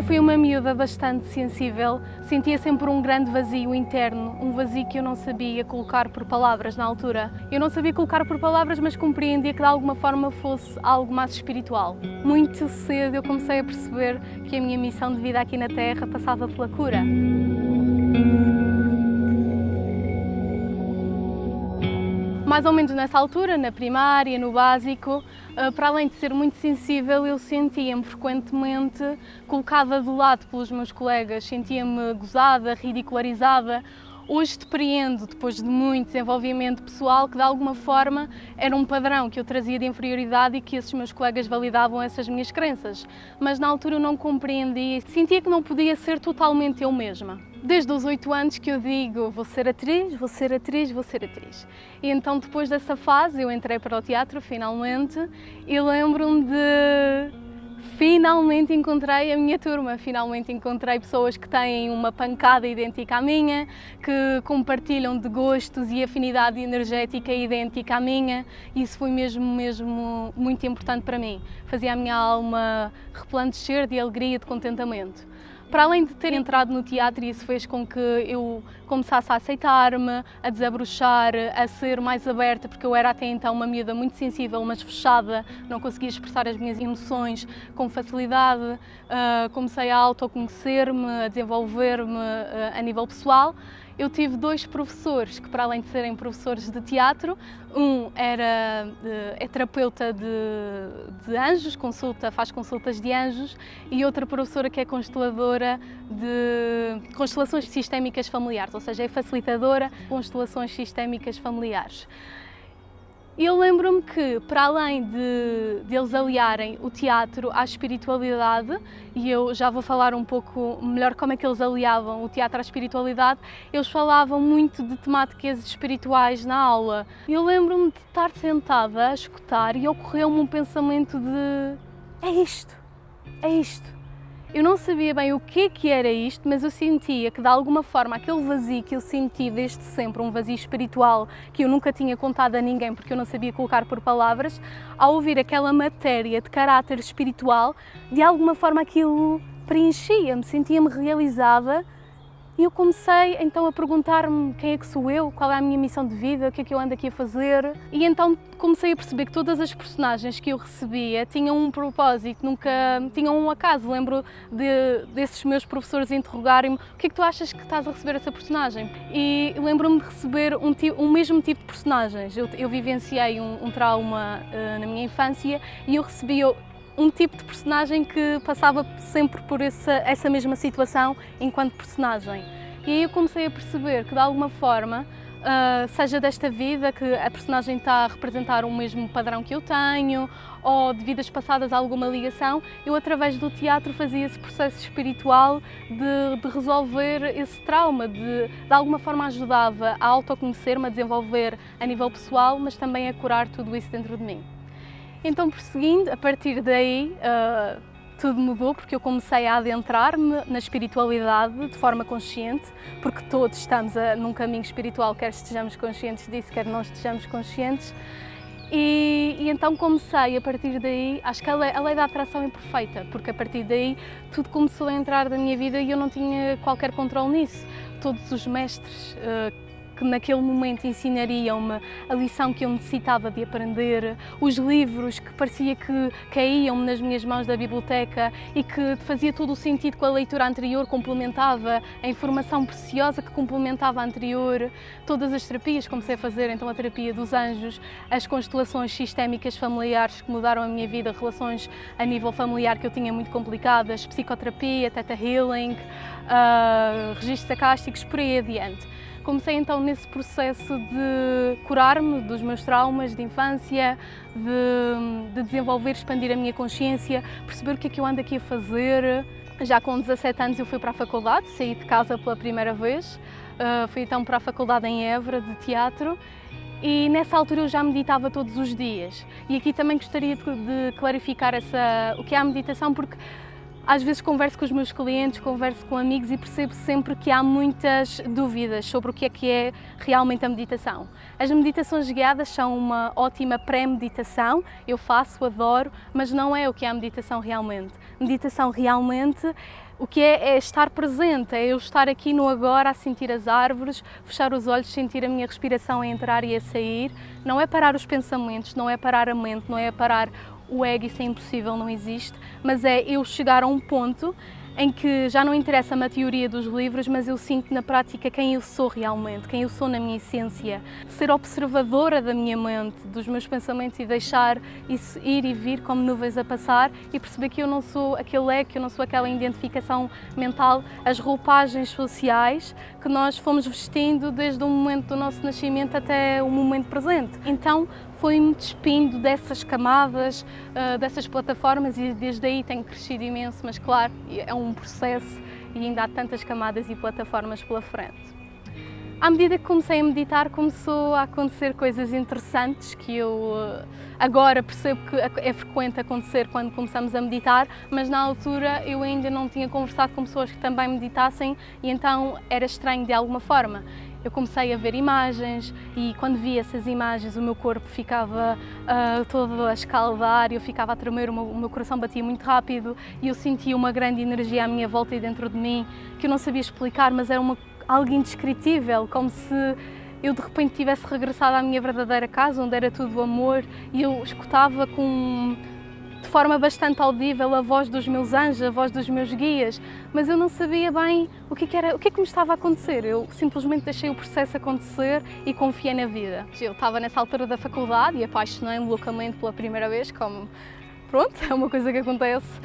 sempre fui uma miúda bastante sensível, sentia sempre um grande vazio interno, um vazio que eu não sabia colocar por palavras na altura. Eu não sabia colocar por palavras, mas compreendia que de alguma forma fosse algo mais espiritual. Muito cedo eu comecei a perceber que a minha missão de vida aqui na Terra passava pela cura. Mais ou menos nessa altura, na primária, no básico, para além de ser muito sensível, eu sentia-me frequentemente colocada de lado pelos meus colegas, sentia-me gozada, ridicularizada. Hoje depreendo, depois de muito desenvolvimento pessoal, que de alguma forma era um padrão que eu trazia de inferioridade e que esses meus colegas validavam essas minhas crenças. Mas na altura eu não compreendia, sentia que não podia ser totalmente eu mesma. Desde os 8 anos que eu digo, vou ser atriz, vou ser atriz, vou ser atriz. E então depois dessa fase eu entrei para o teatro, finalmente, e lembro-me de... Finalmente encontrei a minha turma, finalmente encontrei pessoas que têm uma pancada idêntica à minha, que compartilham de gostos e afinidade energética idêntica à minha. Isso foi mesmo muito importante para mim. Fazia a minha alma resplandecer de alegria e de contentamento. Para além de ter entrado no teatro, isso fez com que eu começasse a aceitar-me, a desabrochar, a ser mais aberta, porque eu era até então uma miúda muito sensível, mas fechada, não conseguia expressar as minhas emoções com facilidade. Comecei a autoconhecer-me, a desenvolver-me a nível pessoal. Eu tive 2 professores que, para além de serem professores de teatro, um é terapeuta de anjos, faz consultas de anjos, e outra professora que é consteladora de constelações sistémicas familiares, ou seja, é facilitadora de constelações sistémicas familiares. Eu lembro-me que, para além de eles aliarem o teatro à espiritualidade, e eu já vou falar um pouco melhor como é que eles aliavam o teatro à espiritualidade, eles falavam muito de temáticas espirituais na aula. Eu lembro-me de estar sentada a escutar e ocorreu-me um pensamento de é isto, é isto. Eu não sabia bem o que era isto, mas eu sentia que de alguma forma aquele vazio que eu senti desde sempre, um vazio espiritual que eu nunca tinha contado a ninguém porque eu não sabia colocar por palavras, ao ouvir aquela matéria de caráter espiritual, de alguma forma aquilo preenchia-me, sentia-me realizada. E eu comecei então a perguntar-me quem é que sou eu, qual é a minha missão de vida, o que é que eu ando aqui a fazer. E então comecei a perceber que todas as personagens que eu recebia tinham um propósito, nunca tinham um acaso. Lembro desses meus professores interrogarem-me o que é que tu achas que estás a receber essa personagem? E lembro-me de receber um mesmo tipo de personagens. Eu vivenciei um trauma na minha infância e eu recebia um tipo de personagem que passava sempre por essa mesma situação enquanto personagem. E aí eu comecei a perceber que de alguma forma, seja desta vida, que a personagem está a representar o mesmo padrão que eu tenho, ou de vidas passadas alguma ligação, eu através do teatro fazia esse processo espiritual de resolver esse trauma, de alguma forma ajudava a autoconhecer-me, a desenvolver a nível pessoal, mas também a curar tudo isso dentro de mim. Então, prosseguindo, a partir daí, tudo mudou porque eu comecei a adentrar-me na espiritualidade de forma consciente, porque todos estamos num caminho espiritual, quer estejamos conscientes disso, quer não estejamos conscientes. E então comecei, a partir daí, acho que a lei da atração é perfeita, porque a partir daí tudo começou a entrar na minha vida e eu não tinha qualquer controle nisso. Todos os mestres que naquele momento ensinariam-me a lição que eu necessitava de aprender, os livros que parecia que caíam-me nas minhas mãos da biblioteca e que fazia todo o sentido com a leitura anterior, complementava a informação preciosa que complementava a anterior. Todas as terapias comecei a fazer, então a terapia dos anjos, as constelações sistémicas familiares que mudaram a minha vida, relações a nível familiar que eu tinha muito complicadas, psicoterapia, theta healing, registros acásticos, por aí adiante. Comecei então nesse processo de curar-me dos meus traumas de infância, de desenvolver, expandir a minha consciência, perceber o que é que eu ando aqui a fazer. Já com 17 anos eu fui para a faculdade, saí de casa pela primeira vez, fui então para a faculdade em Évora de teatro e nessa altura eu já meditava todos os dias. E aqui também gostaria de clarificar o que é a meditação, porque às vezes converso com os meus clientes, converso com amigos e percebo sempre que há muitas dúvidas sobre o que é realmente a meditação. As meditações guiadas são uma ótima pré-meditação, eu faço, adoro, mas não é o que é a meditação realmente. Meditação realmente, O que é estar presente, é eu estar aqui no agora, a sentir as árvores, fechar os olhos, sentir a minha respiração a entrar e a sair. Não é parar os pensamentos, não é parar a mente, não é parar o ego, isso é impossível, não existe, mas é eu chegar a um ponto em que já não interessa-me a teoria dos livros, mas eu sinto na prática quem eu sou realmente, quem eu sou na minha essência. Ser observadora da minha mente, dos meus pensamentos e deixar isso ir e vir como nuvens a passar e perceber que eu não sou aquele ego, que eu não sou aquela identificação mental, as roupagens sociais que nós fomos vestindo desde o momento do nosso nascimento até o momento presente. Então, foi-me despindo dessas camadas, dessas plataformas e desde aí tenho crescido imenso, mas claro, é um processo e ainda há tantas camadas e plataformas pela frente. À medida que comecei a meditar, começou a acontecer coisas interessantes que eu agora percebo que é frequente acontecer quando começamos a meditar, mas na altura eu ainda não tinha conversado com pessoas que também meditassem e então era estranho de alguma forma. Eu comecei a ver imagens e quando vi essas imagens o meu corpo ficava todo a escaldar, eu ficava a tremer, o meu coração batia muito rápido e eu sentia uma grande energia à minha volta e dentro de mim que eu não sabia explicar, mas era algo indescritível, como se eu de repente tivesse regressado à minha verdadeira casa, onde era tudo amor e eu escutava de forma bastante audível a voz dos meus anjos, a voz dos meus guias, mas eu não sabia bem o que me estava a acontecer. Eu simplesmente deixei o processo acontecer e confiei na vida. Eu estava nessa altura da faculdade e apaixonei-me loucamente pela primeira vez, como, pronto, é uma coisa que acontece.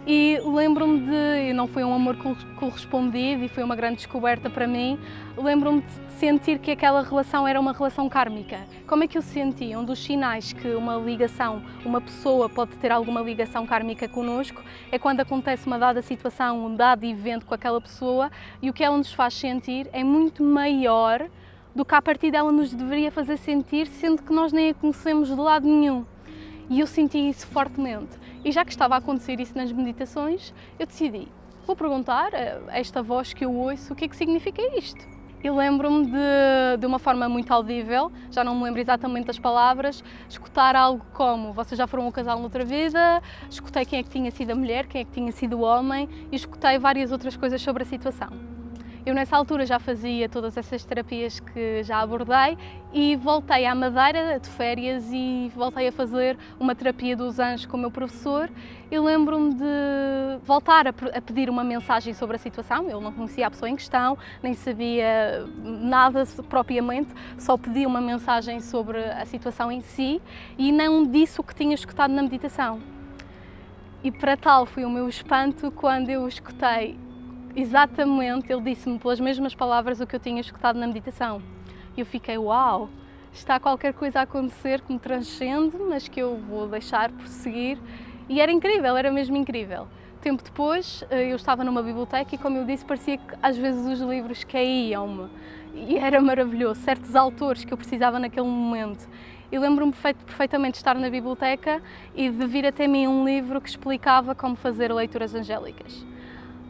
E lembro-me não foi um amor correspondido e foi uma grande descoberta para mim, lembro-me de sentir que aquela relação era uma relação kármica. Como é que eu senti? Um dos sinais que uma ligação, uma pessoa pode ter alguma ligação kármica connosco é quando acontece uma dada situação, um dado evento com aquela pessoa e o que ela nos faz sentir é muito maior do que a partir dela nos deveria fazer sentir, sendo que nós nem a conhecemos de lado nenhum. E eu senti isso fortemente. E já que estava a acontecer isso nas meditações, eu decidi, vou perguntar a esta voz que eu ouço o que é que significa isto. E lembro-me de uma forma muito audível, já não me lembro exatamente das palavras, escutar algo como vocês já foram um casal noutra vida, escutei quem é que tinha sido a mulher, quem é que tinha sido o homem e escutei várias outras coisas sobre a situação. Eu nessa altura já fazia todas essas terapias que já abordei e voltei à Madeira de férias e voltei a fazer uma terapia dos anjos com o meu professor e lembro-me de voltar a pedir uma mensagem sobre a situação. Eu não conhecia a pessoa em questão, nem sabia nada propriamente, só pedi uma mensagem sobre a situação em si e não disse o que tinha escutado na meditação. E para tal foi o meu espanto quando eu escutei exatamente, ele disse-me pelas mesmas palavras o que eu tinha escutado na meditação. E eu fiquei, uau, está qualquer coisa a acontecer que me transcende, mas que eu vou deixar prosseguir. E era incrível, era mesmo incrível. Tempo depois, eu estava numa biblioteca e, como eu disse, parecia que às vezes os livros caíam-me. E era maravilhoso, certos autores que eu precisava naquele momento. E lembro-me perfeitamente de estar na biblioteca e de vir até mim um livro que explicava como fazer leituras angélicas.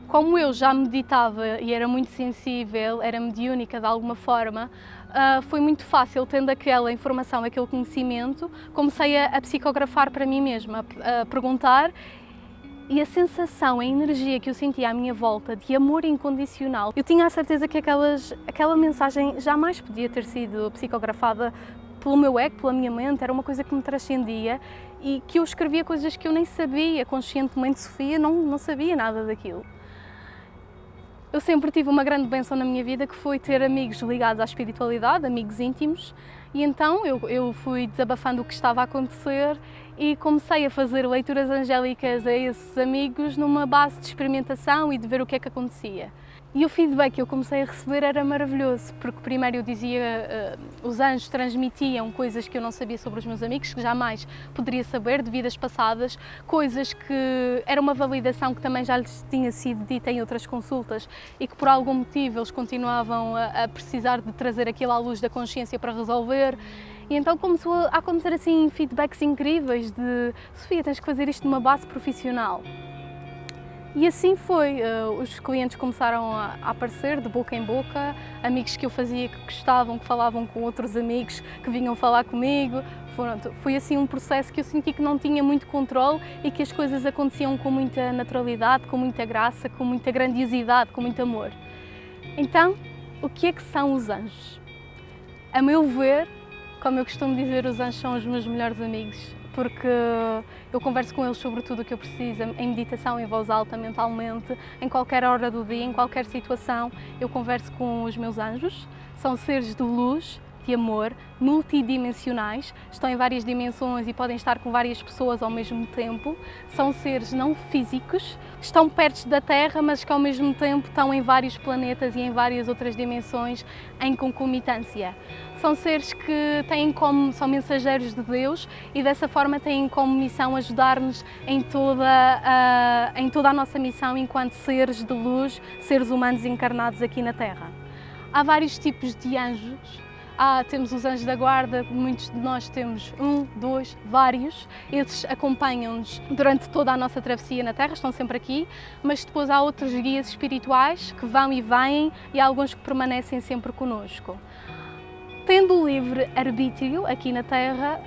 Como eu já meditava e era muito sensível, era mediúnica de alguma forma, foi muito fácil, tendo aquela informação, aquele conhecimento, comecei a psicografar para mim mesma, a perguntar e a sensação, a energia que eu sentia à minha volta de amor incondicional, eu tinha a certeza que aquela mensagem jamais podia ter sido psicografada pelo meu ego, pela minha mente, era uma coisa que me transcendia e que eu escrevia coisas que eu nem sabia conscientemente, Sofia, não sabia nada daquilo. Eu sempre tive uma grande bênção na minha vida que foi ter amigos ligados à espiritualidade, amigos íntimos, e então eu fui desabafando o que estava a acontecer e comecei a fazer leituras angélicas a esses amigos numa base de experimentação e de ver o que é que acontecia. E o feedback que eu comecei a receber era maravilhoso, porque primeiro eu dizia, os anjos transmitiam coisas que eu não sabia sobre os meus amigos, que jamais poderia saber de vidas passadas, coisas que era uma validação que também já lhes tinha sido dita em outras consultas e que por algum motivo eles continuavam a precisar de trazer aquilo à luz da consciência para resolver. E então começou a acontecer assim feedbacks incríveis de Sofia, tens que fazer isto numa base profissional. E assim foi, os clientes começaram a aparecer de boca em boca, amigos que eu fazia que gostavam, que falavam com outros amigos que vinham falar comigo. Foi assim um processo que eu senti que não tinha muito controle e que as coisas aconteciam com muita naturalidade, com muita graça, com muita grandiosidade, com muito amor. Então, o que é que são os anjos? A meu ver, como eu costumo dizer, os anjos são os meus melhores amigos, porque eu converso com eles sobre tudo o que eu preciso, em meditação, em voz alta, mentalmente, em qualquer hora do dia, em qualquer situação, eu converso com os meus anjos. São seres de luz, de amor, multidimensionais, estão em várias dimensões e podem estar com várias pessoas ao mesmo tempo. São seres não físicos, estão perto da Terra, mas que ao mesmo tempo estão em vários planetas e em várias outras dimensões em concomitância. São seres que são mensageiros de Deus e dessa forma têm como missão ajudar-nos em toda a nossa missão enquanto seres de luz, seres humanos encarnados aqui na Terra. Há vários tipos de anjos. Temos os anjos da guarda, muitos de nós temos vários. Esses acompanham-nos durante toda a nossa travessia na Terra, estão sempre aqui, mas depois há outros guias espirituais que vão e vêm e há alguns que permanecem sempre connosco. Tendo o livre arbítrio aqui na Terra,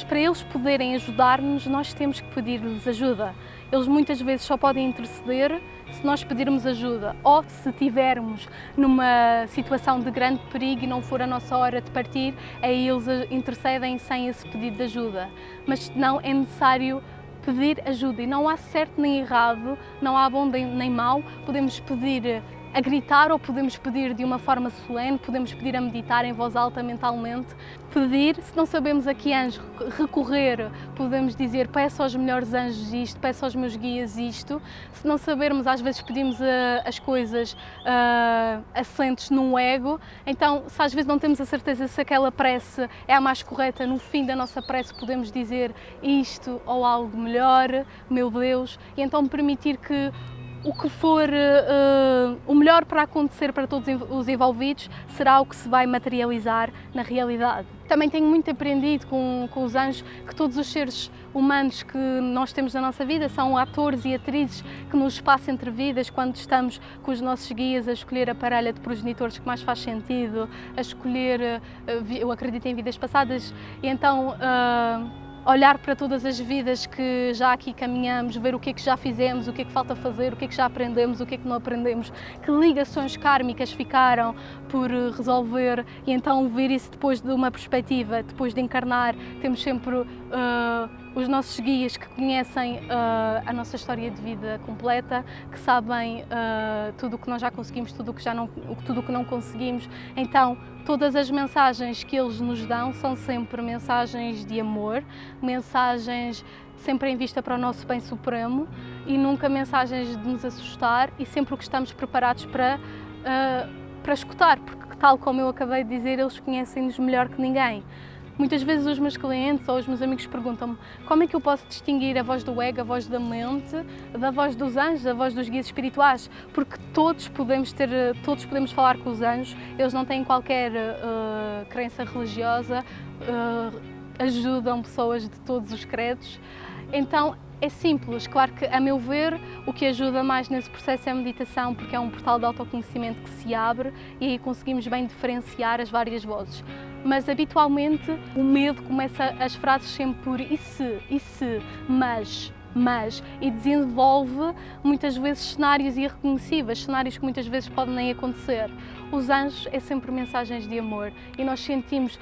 para eles poderem ajudar-nos, nós temos que pedir-lhes ajuda. Eles muitas vezes só podem interceder se nós pedirmos ajuda ou se estivermos numa situação de grande perigo e não for a nossa hora de partir, aí eles intercedem sem esse pedido de ajuda. Mas não é necessário pedir ajuda e não há certo nem errado, não há bom nem mau, podemos pedir a gritar ou podemos pedir de uma forma solene, podemos pedir a meditar em voz alta mentalmente. Pedir, se não sabemos a que anjo recorrer, podemos dizer peço aos melhores anjos isto, peço aos meus guias isto. Se não sabermos, às vezes pedimos as coisas assentes num ego. Então, se às vezes não temos a certeza se aquela prece é a mais correta, no fim da nossa prece podemos dizer isto ou algo melhor, meu Deus, e então permitir que o que for o melhor para acontecer para todos os envolvidos será o que se vai materializar na realidade. Também tenho muito aprendido com os anjos que todos os seres humanos que nós temos na nossa vida são atores e atrizes que no espaço entre vidas, quando estamos com os nossos guias a escolher a parelha de progenitores que mais faz sentido, a escolher, eu acredito em vidas passadas, e então olhar para todas as vidas que já aqui caminhamos, ver o que é que já fizemos, o que é que falta fazer, o que é que já aprendemos, o que é que não aprendemos, que ligações kármicas ficaram por resolver, e então ver isso depois de uma perspectiva, depois de encarnar, temos sempre os nossos guias que conhecem a nossa história de vida completa, que sabem tudo o que nós já conseguimos, tudo o que não conseguimos. Então, todas as mensagens que eles nos dão são sempre mensagens de amor, mensagens sempre em vista para o nosso bem supremo e nunca mensagens de nos assustar, e sempre o que estamos preparados para escutar, porque tal como eu acabei de dizer, eles conhecem-nos melhor que ninguém. Muitas vezes os meus clientes ou os meus amigos perguntam-me como é que eu posso distinguir a voz do ego, a voz da mente, da voz dos anjos, a voz dos guias espirituais, porque todos podemos falar com os anjos, eles não têm qualquer crença religiosa, ajudam pessoas de todos os credos. Então é simples, claro que a meu ver o que ajuda mais nesse processo é a meditação, porque é um portal de autoconhecimento que se abre e aí conseguimos bem diferenciar as várias vozes. Mas habitualmente o medo começa as frases sempre por e se, mas, e desenvolve muitas vezes cenários irreconhecíveis, cenários que muitas vezes podem nem acontecer. Os anjos é sempre mensagens de amor e nós sentimos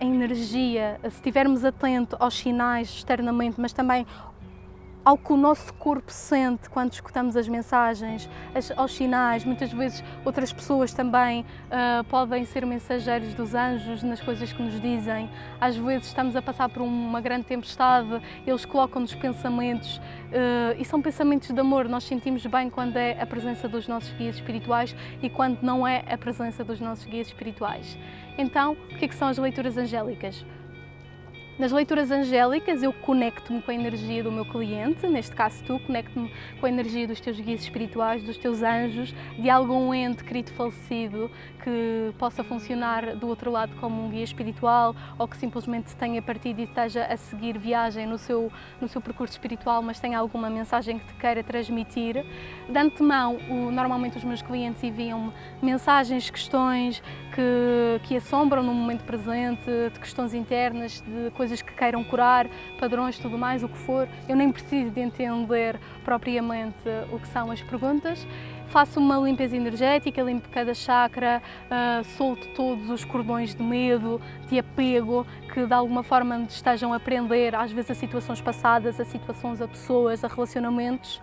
a energia, se estivermos atentos aos sinais externamente, mas também ao que o nosso corpo sente quando escutamos as mensagens, aos sinais. Muitas vezes outras pessoas também podem ser mensageiros dos anjos nas coisas que nos dizem. Às vezes estamos a passar por uma grande tempestade, eles colocam-nos pensamentos e são pensamentos de amor. Nós sentimos bem quando é a presença dos nossos guias espirituais e quando não é a presença dos nossos guias espirituais. Então, o que é que são as leituras angélicas? Nas leituras angélicas eu conecto-me com a energia do meu cliente, neste caso tu, conecto-me com a energia dos teus guias espirituais, dos teus anjos, de algum ente querido falecido que possa funcionar do outro lado como um guia espiritual ou que simplesmente tenha partido e esteja a seguir viagem no seu percurso espiritual, mas tenha alguma mensagem que te queira transmitir. De antemão, normalmente os meus clientes enviam-me mensagens, questões que assombram no momento presente, de questões internas, de coisas que queiram curar, padrões, tudo mais, o que for. Eu nem preciso de entender propriamente o que são as perguntas. Faço uma limpeza energética, limpo cada chakra, solto todos os cordões de medo, de apego, que de alguma forma estejam a prender, às vezes a situações passadas, a situações, a pessoas, a relacionamentos.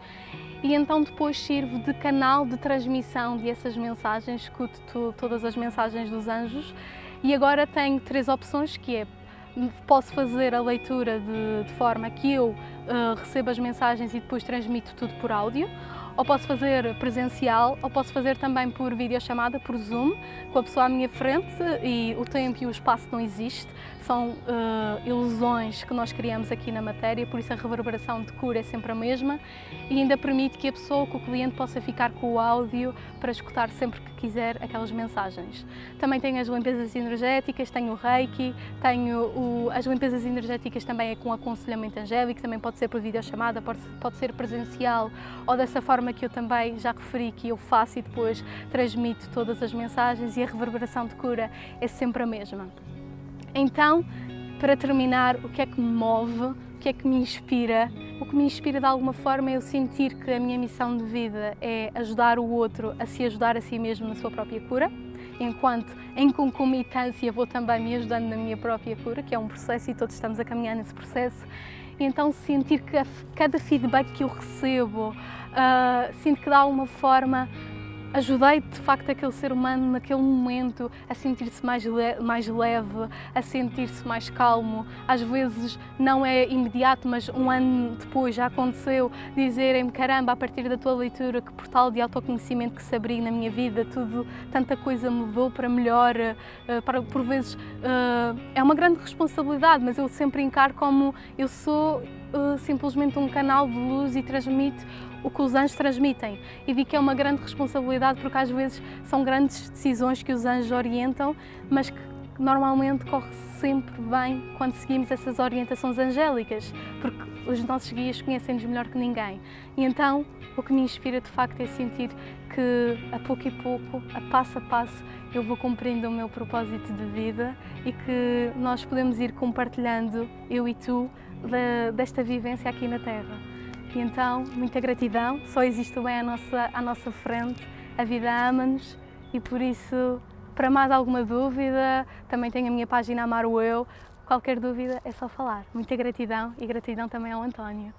E então depois sirvo de canal de transmissão dessas mensagens, escuto todas as mensagens dos anjos. E agora tenho 3 opções, que é: posso fazer a leitura de forma que eu recebo as mensagens e depois transmito tudo por áudio, ou posso fazer presencial, ou posso fazer também por videochamada, por Zoom, com a pessoa à minha frente, e o tempo e o espaço não existe, são ilusões que nós criamos aqui na matéria, por isso a reverberação de cura é sempre a mesma e ainda permite que a pessoa, que o cliente possa ficar com o áudio para escutar sempre que quiser aquelas mensagens. Também tenho as limpezas energéticas, tenho o Reiki, tenho as limpezas energéticas também é com aconselhamento angélico, também pode ser por videochamada, pode ser presencial, ou dessa forma que eu também já referi, que eu faço e depois transmito todas as mensagens, e a reverberação de cura é sempre a mesma. Então, para terminar, o que é que me move, o que é que me inspira? O que me inspira de alguma forma é eu sentir que a minha missão de vida é ajudar o outro a se ajudar a si mesmo na sua própria cura, enquanto em concomitância vou também me ajudando na minha própria cura, que é um processo e todos estamos a caminhar nesse processo. E então sentir que cada feedback que eu recebo, sinto que de alguma forma ajudei de facto aquele ser humano naquele momento a sentir-se mais leve, a sentir-se mais calmo. Às vezes não é imediato, mas um ano depois já aconteceu dizerem-me: caramba, a partir da tua leitura, que portal de autoconhecimento que se abriu na minha vida, tanta coisa mudou para melhor. Por vezes é uma grande responsabilidade, mas eu sempre encaro como eu sou simplesmente um canal de luz e transmito o que os anjos transmitem, e vi que é uma grande responsabilidade, porque às vezes são grandes decisões que os anjos orientam, mas que normalmente corre sempre bem quando seguimos essas orientações angélicas, porque os nossos guias conhecem-nos melhor que ninguém. E então o que me inspira de facto é sentir que a pouco e pouco, a passo, eu vou cumprindo o meu propósito de vida e que nós podemos ir compartilhando, eu e tu, desta vivência aqui na Terra. E então, muita gratidão, só existe o bem à nossa frente, a vida ama-nos e por isso, para mais alguma dúvida, também tenho a minha página Amar o Eu, qualquer dúvida é só falar. Muita gratidão e gratidão também ao António.